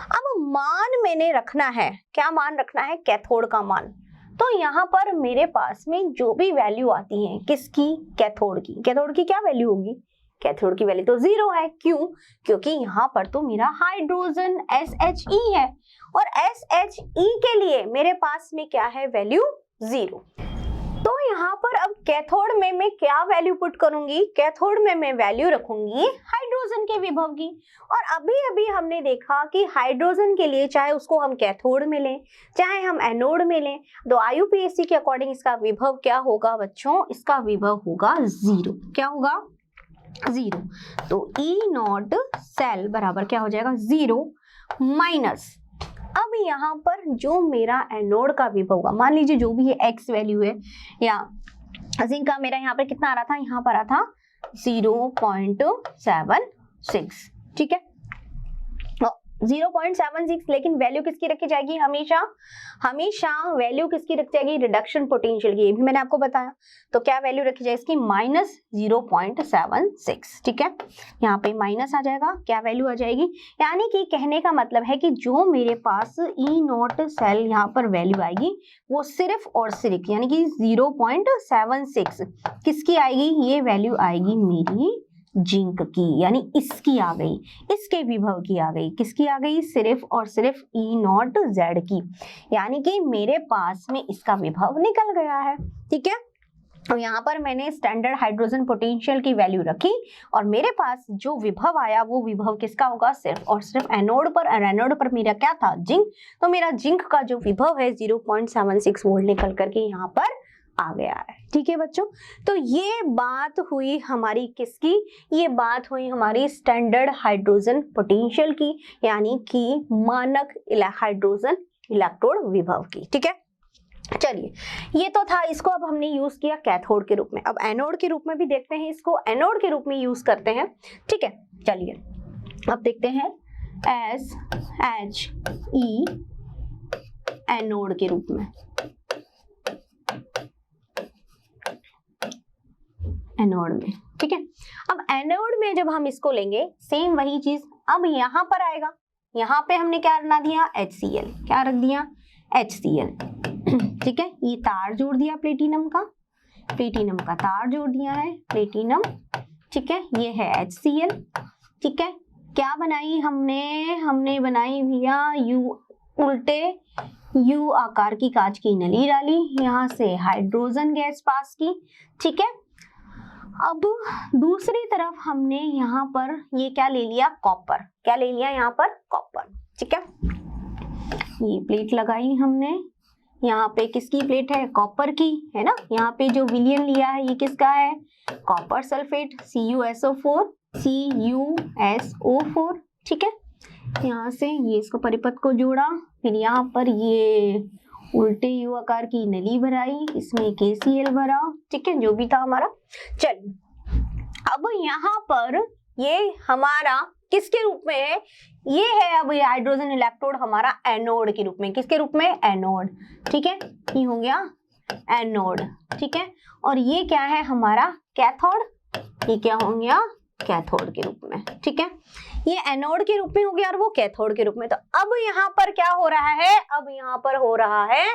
अब मान मैंने रखना है, क्या मान रखना है, कैथोड का मान। तो यहाँ पर मेरे पास में जो भी वैल्यू आती है, किसकी, कैथोड की, कैथोड की क्या वैल्यू होगी, कैथोड की वैल्यू तो 0 है, क्यों, क्योंकि यहाँ पर तो मेरा हाइड्रोजन SHE है, और SHE के लिए मेरे पास में क्या है, वैल्यू 0। तो यहाँ पर अब कैथोड में मैं क्या वैल्यू पुट करूंगी, कैथोड में मैं वैल्यू रखूंगी हाइड्रोजन के विभव की। और अभी अभी हमने देखा कि हाइड्रोजन के लिए चाहे उसको हम कैथोड में लें चाहे हम एनोड में लें, तो IUPAC के अकॉर्डिंग इसका विभव क्या होगा बच्चों, इसका विभव होगा 0। क्या होगा, 0। तो E0 सेल बराबर क्या हो जाएगा, 0 माइनस, अब यहाँ पर जो मेरा एनोड का विभव होगा, मान लीजिए जो भी ये X वैल्यू है, या जिंक का मेरा यहाँ पर कितना आ रहा था, यहाँ पर आ था 0.76, ठीक है। 0.76, लेकिन वैल्यू किसकी रखी जाएगी? हमेशा हमेशा वैल्यू किसकी रखी जाएगी? रिडक्शन पोटेंशियल की। ये भी मैंने आपको बताया। तो क्या वैल्यू रखी जाएगी इसकी? -0.76। ठीक है, यहाँ पे माइनस आ जाएगा, क्या वैल्यू आ जाएगी? यानी कि कहने का मतलब है कि जो मेरे पास E0 सेल यहाँ पर वैल्यू आएगी वो सिर्फ और सिर्फ यानी कि 0.76 किसकी आएगी? ये वैल्यू आएगी मेरी जिंक की, यानी इसकी आ गई, इसके विभव की आ गई। किसकी आ गई? सिर्फ और सिर्फ E0Z की, यानी कि मेरे पास में इसका विभव निकल गया है। ठीक है, तो यहाँ पर मैंने स्टैंडर्ड हाइड्रोजन पोटेंशियल की वैल्यू रखी और मेरे पास जो विभव आया वो विभव किसका होगा? सिर्फ और सिर्फ एनोड पर। और एनोड पर मेरा क्या था? जिंक। तो मेरा जिंक का जो विभव है 0.76 वोल्ट निकल करके यहाँ पर आ गया है। ठीक है बच्चों, तो ये बात हुई हमारी किसकी? ये बात हुई हमारी स्टैंडर्ड हाइड्रोजन पोटेंशियल की, यानी कि मानक हाइड्रोजन इलेक्ट्रोड विभव की। ठीक है, चलिए ये तो था, इसको अब हमने यूज किया कैथोड के रूप में। अब एनोड के रूप में भी देखते हैं, इसको एनोड के रूप में यूज करते हैं। ठीक है, चलिए अब देखते हैं SHE एनोड के रूप में। एनोड में, ठीक है, अब एनोड में जब हम इसको लेंगे सेम वही चीज अब यहाँ पर आएगा। यहाँ पे हमने क्या रखना दिया? HCl। क्या रख दिया? HCl। ठीक है, ये तार जोड़ दिया प्लेटिनम का, प्लेटिनम का तार जोड़ दिया है प्लेटिनम। ठीक है, ये है HCl। ठीक है, क्या बनाई हमने बनाई भैया उल्टे U आकार की कांच की नली डाली, यहाँ से हाइड्रोजन गैस पास की। ठीक है, अब दूसरी तरफ हमने यहाँ पर ये क्या ले लिया? कॉपर। क्या ले लिया यहाँ पर? कॉपर। ठीक है, ये प्लेट लगाई हमने, यहाँ पे किसकी प्लेट है? कॉपर की, है ना। यहाँ पे जो विलयन लिया है ये किसका है? Copper sulphate, CuSO4, CuSO4। ठीक है, यहाँ से ये इसको परिपथ को जोड़ा, फिर यहाँ पर ये उल्टे U आकार की नली भराई, इसमें KCl भरा। ठीक है, जो भी था हमारा। चलिए अब यहाँ पर ये हमारा किसके रूप में है? ये है अब ये हाइड्रोजन इलेक्ट्रोड हमारा एनोड के रूप में। किसके रूप में? एनोड। ठीक है, ये हो गया एनोड। ठीक है, और ये क्या है हमारा? कैथोड। ये क्या हो गया? कैथोड के रूप में। ठीक है, ये एनोड के रूप में हो गया और वो कैथोड के रूप में। तो अब यहाँ पर क्या हो रहा है? अब यहाँ पर हो रहा है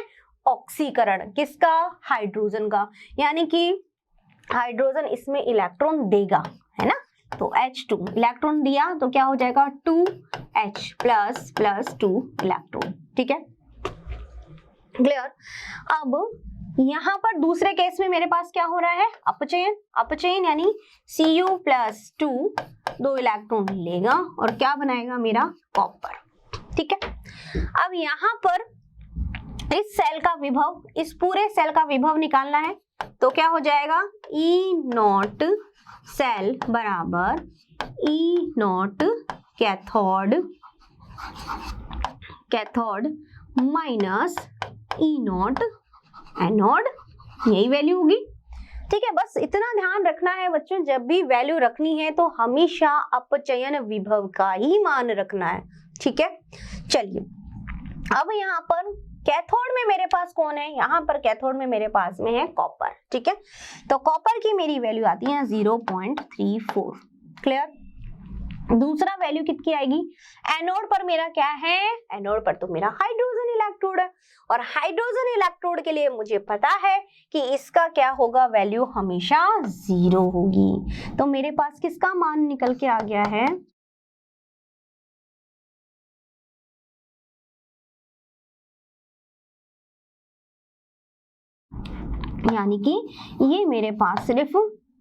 ऑक्सीकरण। किसका? हाइड्रोजन का, यानी कि हाइड्रोजन इसमें इलेक्ट्रॉन देगा, है ना। तो H2 इलेक्ट्रॉन दिया तो क्या हो जाएगा? 2H plus 2 electron. ठीक है, क्लियर। अब यहाँ पर दूसरे केस में मेरे पास क्या हो रहा है? अपचयन। अपचयन यानी Cu प्लस 2 2 इलेक्ट्रॉन लेगा और क्या बनाएगा? मेरा कॉपर। ठीक है, अब यहाँ पर इस सेल का विभव, इस पूरे सेल का विभव निकालना है तो क्या हो जाएगा? E0 सेल बराबर E0 cathode minus E0 anode, यही वैल्यू होगी। ठीक है, बस इतना ध्यान रखना है बच्चों, जब भी वैल्यू रखनी है तो हमेशा अपचयन विभव का ही मान रखना है। ठीक है, चलिए अब यहाँ पर कैथोड में मेरे पास कौन है? यहाँ पर कैथोड में मेरे पास में है कॉपर। ठीक है, तो कॉपर की मेरी वैल्यू आती है 0.34। क्लियर। दूसरा वैल्यू कितनी आएगी? एनोड पर मेरा क्या है? एनोड पर तो मेरा हाइड्रोजन इलेक्ट्रोड है और हाइड्रोजन इलेक्ट्रोड के लिए मुझे पता है कि इसका क्या होगा? वैल्यू हमेशा 0 होगी। तो मेरे पास किसका मान निकल के आ गया है? यानी कि ये मेरे पास सिर्फ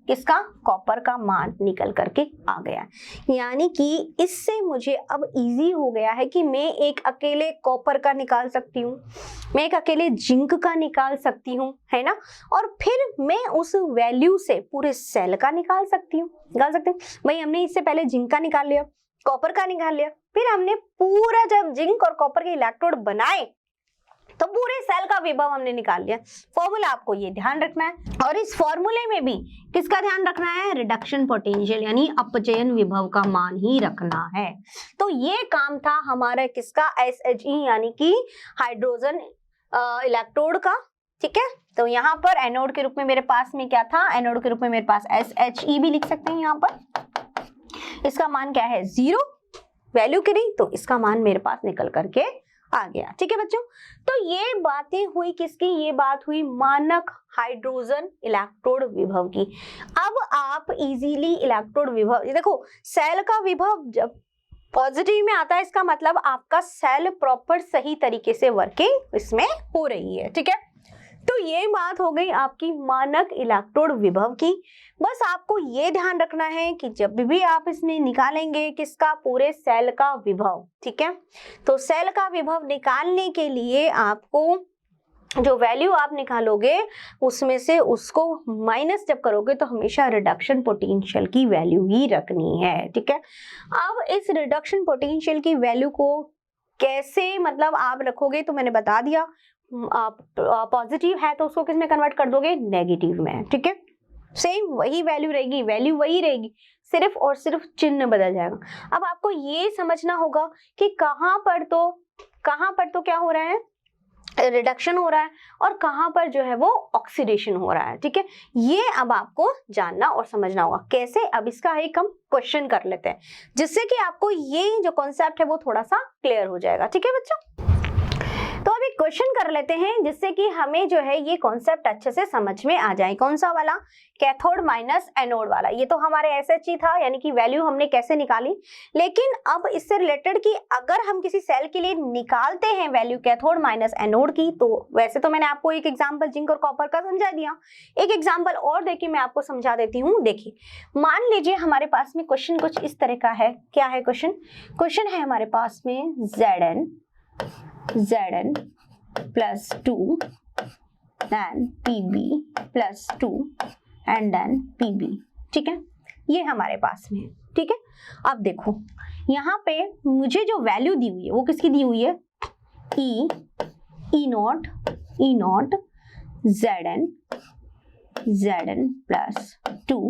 किसका? कॉपर का मान निकल करके आ गया। यानी कि इससे मुझे अब इजी हो गया है कि मैं एक अकेले कॉपर का निकाल सकती हूँ, मैं एक अकेले जिंक का निकाल सकती हूँ, है ना, और फिर मैं उस वैल्यू से पूरे सेल का निकाल सकती हूँ। निकाल सकते हैं भाई, हमने इससे पहले जिंक का निकाल लिया, कॉपर का निकाल लिया, फिर हमने पूरा जब जिंक और कॉपर के इलेक्ट्रोड बनाए तो पूरे सेल का विभव हमने निकाल लिया। फॉर्मूला आपको ये ध्यान रखना है और इस फॉर्मूले में भी किसका ध्यान रखना है, रिडक्शन पोटेंशियल यानी अपचयन विभव का मान ही रखना है। तो ये काम था हमारा किसका, SHE यानी कि हाइड्रोजन इलेक्ट्रोड का। ठीक है, तो यहाँ पर एनोड के रूप में मेरे पास में क्या था, एनोड के रूप में मेरे पास SHE भी लिख सकते हैं। यहाँ पर इसका मान क्या है, 0 वैल्यू करी तो इसका मान मेरे पास निकल करके आ गया। ठीक है बच्चों, तो ये बातें हुई किसकी, ये बात हुई मानक हाइड्रोजन इलेक्ट्रोड विभव की। अब आप इजीली इलेक्ट्रोड विभव, देखो सेल का विभव जब पॉजिटिव में आता है इसका मतलब आपका सेल प्रॉपर सही तरीके से वर्किंग इसमें हो रही है। ठीक है, तो ये बात हो गई आपकी मानक इलेक्ट्रोड विभव की। बस आपको ये ध्यान रखना है कि जब भी आप इसमें निकालेंगे किसका, पूरे सेल का विभव। ठीक है, तो सेल का विभव निकालने के लिए आपको जो वैल्यू आप निकालोगे उसमें से उसको माइनस जब करोगे तो हमेशा रिडक्शन पोटेंशियल की वैल्यू ही रखनी है। ठीक है, अब इस रिडक्शन पोटेंशियल की वैल्यू को कैसे मतलब आप रखोगे, तो मैंने बता दिया, पॉजिटिव है तो उसको किस में कन्वर्ट कर दोगे, नेगेटिव में। ठीक है, सेम वही वैल्यू रहेगी, वैल्यू वही रहेगी, सिर्फ और सिर्फ चिन्ह बदल जाएगा। अब आपको ये समझना होगा कि कहां पर तो क्या हो रहा है, रिडक्शन हो रहा है और कहां पर जो है वो ऑक्सीडेशन हो रहा है। ठीक है, ये अब आपको जानना और समझना होगा कैसे। अब इसका एक हम क्वेश्चन कर लेते हैं जिससे कि आपको ये जो कॉन्सेप्ट है वो थोड़ा सा क्लियर हो जाएगा। ठीक है बच्चों, तो अभी क्वेश्चन कर लेते हैं जिससे कि हमें जो है ये कॉन्सेप्ट अच्छे से समझ में आ जाए। कौन सा वाला, कैथोड माइनस एनोड वाला। ये तो हमारे SHE था, यानी कि वैल्यू हमने कैसे निकाली। लेकिन अब इससे रिलेटेड कि अगर हम किसी सेल के लिए निकालते हैं वैल्यू कैथोड माइनस एनोड की, तो वैसे तो मैंने आपको एक एग्जांपल जिंक और कॉपर का समझा दिया, एक एग्जांपल और देखिए मैं आपको समझा देती हूँ। देखिए, मान लीजिए हमारे पास में क्वेश्चन कुछ इस तरह का है। क्या है क्वेश्चन है हमारे पास में Zn plus 2 then Pb plus 2 and then Pb। ठीक है, ये हमारे पास में है। ठीक है, अब देखो यहाँ पे मुझे जो वैल्यू दी हुई है वो किसकी दी हुई है, E नॉट Zn प्लस 2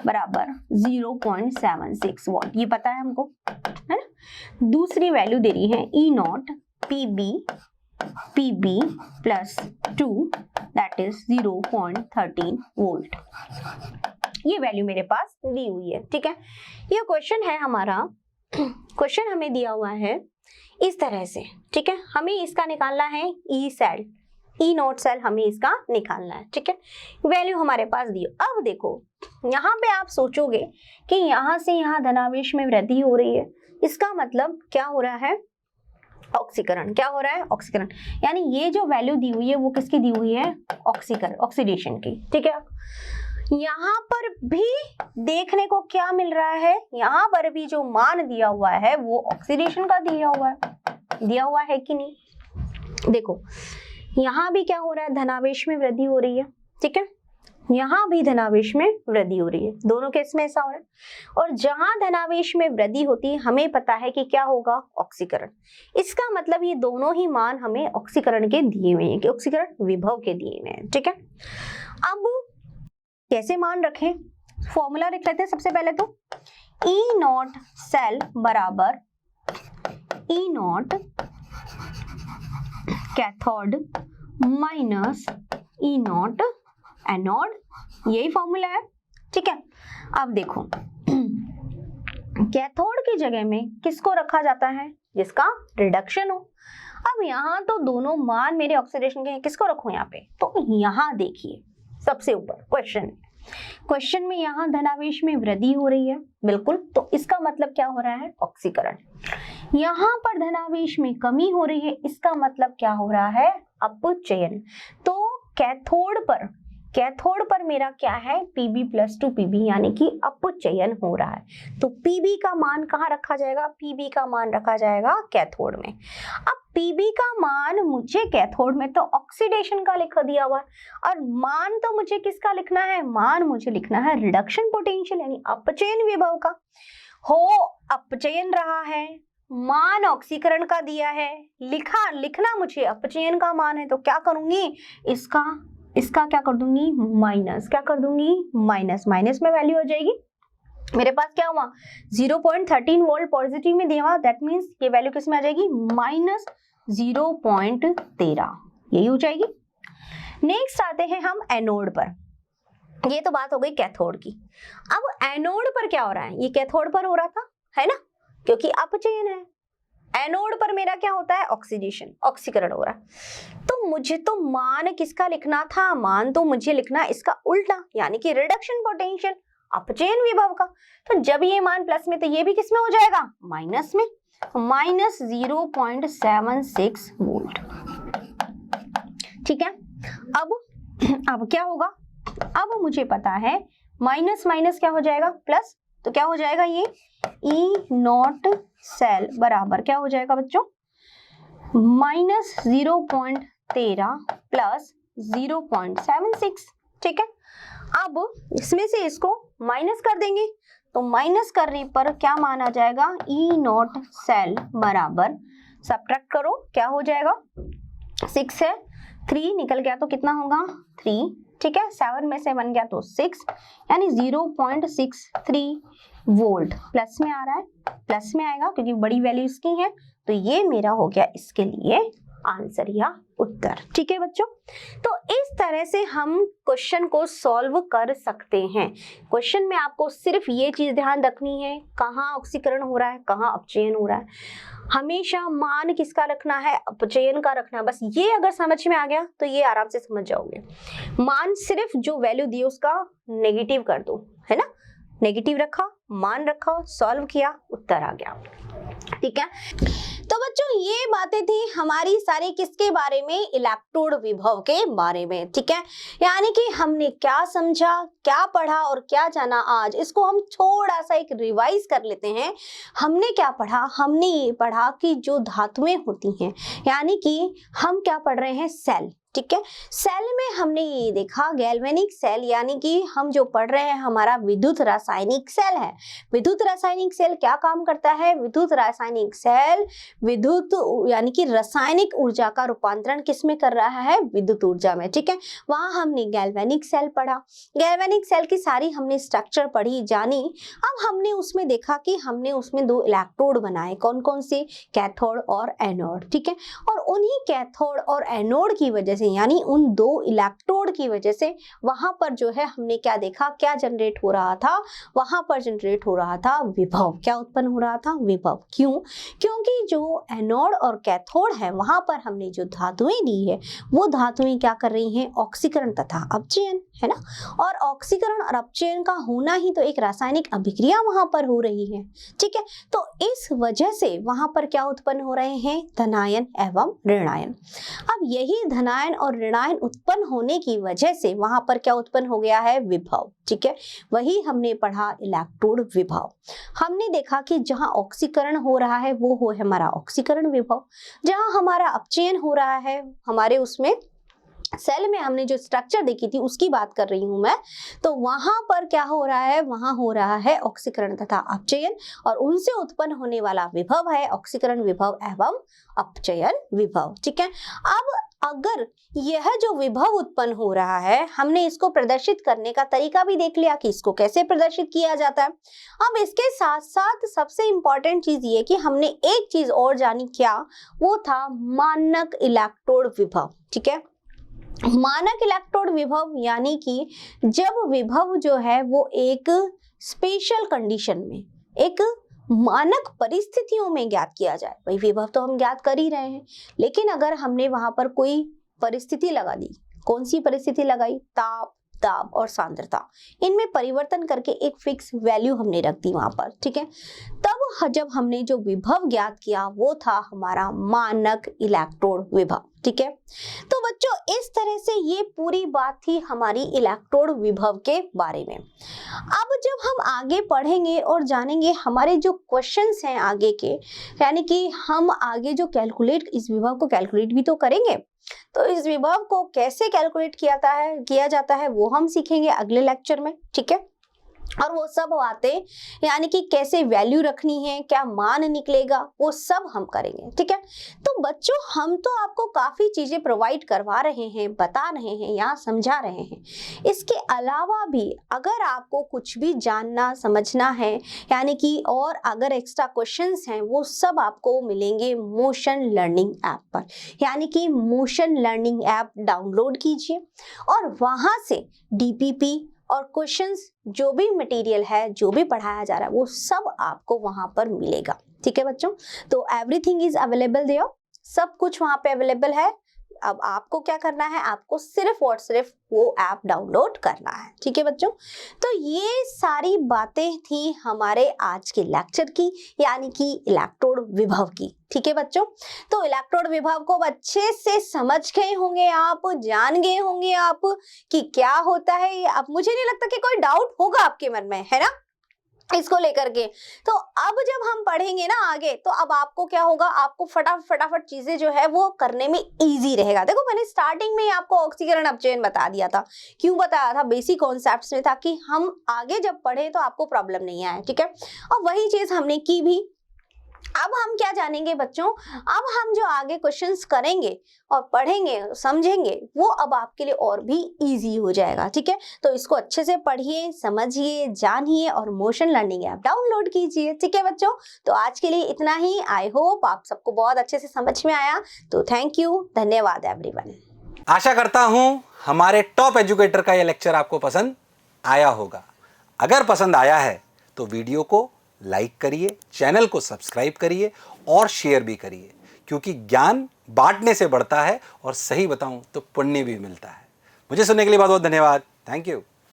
बराबर 0.76 वॉट, ये पता है हमको, है ना। दूसरी वैल्यू दे रही है E not Pb plus 2 that is 0.13 volt. ये वैल्यू मेरे पास दी हुई है। ठीक है, ये क्वेश्चन है हमारा, क्वेश्चन हमें दिया हुआ है इस तरह से। ठीक है, हमें इसका निकालना है E नोट सेल हमें इसका निकालना है। ठीक है, वैल्यू हमारे पास दी। अब देखो यहाँ पे आप सोचोगे कि यहाँ से यहाँ धनावेश में वृद्धि हो रही है, इसका मतलब क्या हो रहा है, ऑक्सीकरण। क्या हो रहा है, ऑक्सीकरण। यानी ये जो वैल्यू दी हुई है वो किसकी दी हुई है, ऑक्सीडेशन की। ठीक है, यहाँ पर भी देखने को क्या मिल रहा है, यहाँ पर भी जो मान दिया हुआ है वो ऑक्सीडेशन का दिया हुआ है कि नहीं। देखो यहाँ भी क्या हो रहा है, धनावेश में वृद्धि हो रही है। ठीक है, यहाँ भी धनावेश में वृद्धि हो रही है, दोनों केस में ऐसा हो रहा है। और जहां धनावेश में वृद्धि होती है हमें पता है कि क्या होगा, ऑक्सीकरण। इसका मतलब ये दोनों ही मान हमें ऑक्सीकरण के दिए हुए हैं, कि ऑक्सीकरण विभव के दिए हुए हैं। ठीक है, अब कैसे मान रखें, फॉर्मूला लिख लेते हैं सबसे पहले। तो E नॉट सेल बराबर E not cathode minus E not anode, यही फॉर्मूला है। ठीक है, अब देखो कैथोड की जगह में किसको रखा जाता है, जिसका रिडक्शन हो। अब यहाँ तो दोनों मान मेरे ऑक्सीडेशन के हैं, किसको रखूं यहाँ पे, तो यहाँ देखिए सबसे ऊपर क्वेश्चन में यहाँ धनावेश में वृद्धि हो रही है, बिल्कुल। तो इसका मतलब क्या हो रहा है, ऑक्सीकरण। यहाँ पर धनावेश में कमी हो रही है, इसका मतलब क्या हो रहा है, अपचयन। तो कैथोड पर मेरा क्या है, Pb प्लस 2 Pb, यानी कि अपचयन हो रहा है। तो Pb का मान कहाँ रखा जाएगा, Pb का मान रखा जाएगा कैथोड में। अब Pb का मान मुझे कैथोड में तो ऑक्सीडेशन का लिख दिया हुआ है, और मान तो मुझे किसका लिखना है, मान मुझे लिखना है रिडक्शन पोटेंशियल यानी अपचयन विभव का। हो अपचयन रहा है मान ऑक्सीकरण का दिया है, लिखना मुझे अपचयन का मान है, तो क्या करूंगी, इसका क्या कर दूंगी, माइनस, क्या कर दूंगी, माइनस, माइनस में वैल्यू आ जाएगी, मेरे पास क्या हुआ 0.13 वोल्ट पॉजिटिव में दिया हुआ, दैट मीन्स ये वैल्यू किस में आ जाएगी, माइनस 0.13, यही हो जाएगी। नेक्स्ट आते हैं हम एनोड पर। ये तो बात हो गई कैथोड की। अब एनोड पर क्या हो रहा है, ये कैथोड पर हो रहा था, है ना, क्योंकि अपचयन है। एनोड पर मेरा क्या होता है, ऑक्सीडेशन, ऑक्सीकरण हो रहा है। तो मुझे तो मान किसका लिखना था, मान तो मुझे लिखना इसका उल्टा, यानी कि रिडक्शन पोटेंशियल, अपचयन विभव का। तो जब ये मान प्लस में, तो ये भी किस में हो जाएगा, माइनस में, माइनस 0.76 वोल्ट। ठीक है, अब क्या होगा, अब मुझे पता है माइनस माइनस क्या हो जाएगा, प्लस, तो क्या हो जाएगा, ये E नॉट सेल बराबर क्या हो जाएगा बच्चों, माइनस 0.13 प्लस 0.76। ठीक है, अब इसमें से इसको माइनस कर देंगे, तो माइनस करने पर क्या मान आ जाएगा, E नॉट सेल बराबर, सब्ट्रैक्ट करो क्या हो जाएगा, 6 है, 3 निकल गया तो कितना होगा 3, ठीक है, 7 में से 1 गया तो 6, यानी 0.63 वोल्ट प्लस में आ रहा है, प्लस में आएगा क्योंकि बड़ी वैल्यू इसकी है, तो ये मेरा हो गया इसके लिए आंसर या उत्तर। ठीक है बच्चों, तो इस तरह से हम क्वेश्चन को सॉल्व कर सकते हैं। क्वेश्चन में आपको सिर्फ ये चीज ध्यान रखनी है, कहाँ ऑक्सीकरण हो रहा है, कहाँ अपचयन हो रहा है, हमेशा मान किसका रखना है, अपचयन का रखना है। बस ये अगर समझ में आ गया तो ये आराम से समझ जाओगे। मान सिर्फ जो वैल्यू दी उसका नेगेटिव कर दो, है ना, नेगेटिव रखा, मान रखा, सॉल्व किया, उत्तर आ गया। ठीक है, तो बच्चों ये बातें थी हमारी सारी किसके बारे में, इलेक्ट्रोड विभव के बारे में। ठीक है, यानी कि हमने क्या समझा, क्या पढ़ा और क्या जाना आज, इसको हम थोड़ा सा एक रिवाइज कर लेते हैं। हमने क्या पढ़ा, हमने ये पढ़ा कि जो धातुएं होती हैं, यानी कि हम क्या पढ़ रहे हैं, सेल। ठीक है, सेल में हमने ये देखा गैल्वेनिक सेल, यानी कि हम जो पढ़ रहे हैं हमारा विद्युत रासायनिक सेल है। विद्युत रासायनिक सेल क्या काम करता है, विद्युत रासायनिक सेल विद्युत यानी कि रासायनिक ऊर्जा का रूपांतरण किसमें कर रहा है, विद्युत ऊर्जा में। ठीक है, वहां हमने गैल्वेनिक सेल पढ़ा, गैल्वेनिक सेल की सारी हमने स्ट्रक्चर पढ़ी, जानी। अब हमने उसमें देखा कि हमने उसमें 2 इलेक्ट्रोड बनाए, कौन कौन से, कैथोड और एनोड। ठीक है, और उन्हीं कैथोड और एनोड की वजह से, यानी उन 2 इलेक्ट्रोड की वजह से वहां पर जो है हमने क्या देखा, क्या जनरेट हो रहा था, वहां पर जनरेट हो रहा था विभव। क्या उत्पन्न हो रहा था, विभव। क्यों, क्योंकि जो एनोड और कैथोड है वहां पर हमने जो धातुएं ली है वो धातुएं क्या कर रही हैं, ऑक्सीकरण तथा अपचयन, है ना। और ऑक्सीकरण और अपचयन का होना ही तो एक रासायनिक अभिक्रिया वहां पर हो रही है। ठीक है, तो इस वजह से वहां पर क्या उत्पन्न हो रहे हैं, धनायन एवं ऋणायन। अब यही धनायन और ऋणायन उत्पन्न होने की वजह से वहां पर क्या उत्पन्न हो गया है, विभव। ठीक है, वही हमने पढ़ा इलेक्ट्रोड विभव। हमने देखा कि जहां ऑक्सीकरण हो रहा है वो हो हमारा ऑक्सीकरण विभव, जहां हमारा अपचयन हो रहा है हमारे उसमें सेल में हमने जो स्ट्रक्चर देखी थी उसकी बात कर रही हूं मैं, तो वहां पर क्या हो रहा है, वहां हो रहा है ऑक्सीकरण तथा अपचयन, और उनसे उत्पन्न होने वाला विभव है ऑक्सीकरण विभव एवं अपचयन विभव। ठीक है, अब अगर यह जो विभव उत्पन्न हो रहा है, हमने इसको प्रदर्शित करने का तरीका भी देख लिया कि इसको कैसे प्रदर्शित किया जाता है। अब इसके साथ साथ सबसे इंपॉर्टेंट चीज ये कि हमने एक चीज और जानी, क्या, वो था मानक इलेक्ट्रोड विभव। ठीक है, मानक इलेक्ट्रोड विभव यानी कि जब विभव जो है वो एक स्पेशल कंडीशन में, एक मानक परिस्थितियों में ज्ञात किया जाए। भाई विभव तो हम ज्ञात कर ही रहे हैं, लेकिन अगर हमने वहां पर कोई परिस्थिति लगा दी, कौन सी परिस्थिति लगाई, ताप, दाब और सांद्रता, इनमें परिवर्तन करके एक फिक्स वैल्यू हमने रख दी वहां पर। ठीक है, तब जब हमने जो विभव ज्ञात किया वो था हमारा मानक इलेक्ट्रोड विभव। ठीक है, तो बच्चों इस तरह से ये पूरी बात थी हमारी इलेक्ट्रोड विभव के बारे में। अब जब हम आगे पढ़ेंगे और जानेंगे हमारे जो क्वेश्चंस हैं आगे के, यानी कि हम आगे जो कैलकुलेट, इस विभव को कैलकुलेट भी तो करेंगे, तो इस विभव को कैसे कैलकुलेट किया जाता है वो हम सीखेंगे अगले लेक्चर में। ठीक है, और वो सब बातें यानी कि कैसे वैल्यू रखनी है, क्या मान निकलेगा, वो सब हम करेंगे। ठीक है, तो बच्चों हम तो आपको काफी चीजें प्रोवाइड करवा रहे हैं, बता रहे हैं, यहाँ समझा रहे हैं। इसके अलावा भी अगर आपको कुछ भी जानना समझना है यानी कि और अगर एक्स्ट्रा क्वेश्चंस हैं, वो सब आपको मिलेंगे मोशन लर्निंग ऐप पर। यानी कि मोशन लर्निंग ऐप डाउनलोड कीजिए और वहां से डीपीपी और क्वेश्चंस जो भी मटेरियल है, जो भी पढ़ाया जा रहा है, वो सब आपको वहां पर मिलेगा। ठीक है बच्चों, तो एवरीथिंग इज अवेलेबल देयर, सब कुछ वहां पे अवेलेबल है। अब आपको क्या करना है, आपको सिर्फ और सिर्फ वो ऐप डाउनलोड करना है। ठीक है बच्चों, तो ये सारी बातें थी हमारे आज के लेक्चर की, यानी कि इलेक्ट्रोड विभव की। ठीक है बच्चों, तो इलेक्ट्रोड विभव को अच्छे से समझ गए होंगे आप, जान गए होंगे आप कि क्या होता है। अब मुझे नहीं लगता कि कोई डाउट होगा आपके मन में, है ना, इसको लेकर के। तो अब जब हम पढ़ेंगे ना आगे, तो अब आपको क्या होगा, आपको फटाफट चीजें जो है वो करने में इजी रहेगा। देखो मैंने स्टार्टिंग में ही आपको ऑक्सीकरण अपचयन बता दिया था, क्यों बताया था, बेसिक कॉन्सेप्ट्स में, ताकि हम आगे जब पढ़े तो आपको प्रॉब्लम नहीं आए। ठीक है, और वही चीज हमने की भी। अब हम क्या जानेंगे बच्चों, अब हम जो आगे क्वेश्चंस करेंगे और पढ़ेंगे समझेंगे, वो अब आपके लिए और भी इजी हो जाएगा। ठीक है, तो इसको अच्छे से पढ़िए, समझिए, जानिए और मोशन लर्निंग ऐप डाउनलोड कीजिए। ठीक है बच्चों, तो आज के लिए इतना ही। आई होप आप सबको बहुत अच्छे से समझ में आया। तो थैंक यू, धन्यवाद एवरीवन। आशा करता हूं हमारे टॉप एजुकेटर का यह लेक्चर आपको पसंद आया होगा। अगर पसंद आया है तो वीडियो को लाइक करिए, चैनल को सब्सक्राइब करिए और शेयर भी करिए, क्योंकि ज्ञान बांटने से बढ़ता है और सही बताऊं तो पुण्य भी मिलता है। मुझे सुनने के लिए बहुत बहुत धन्यवाद। Thank you.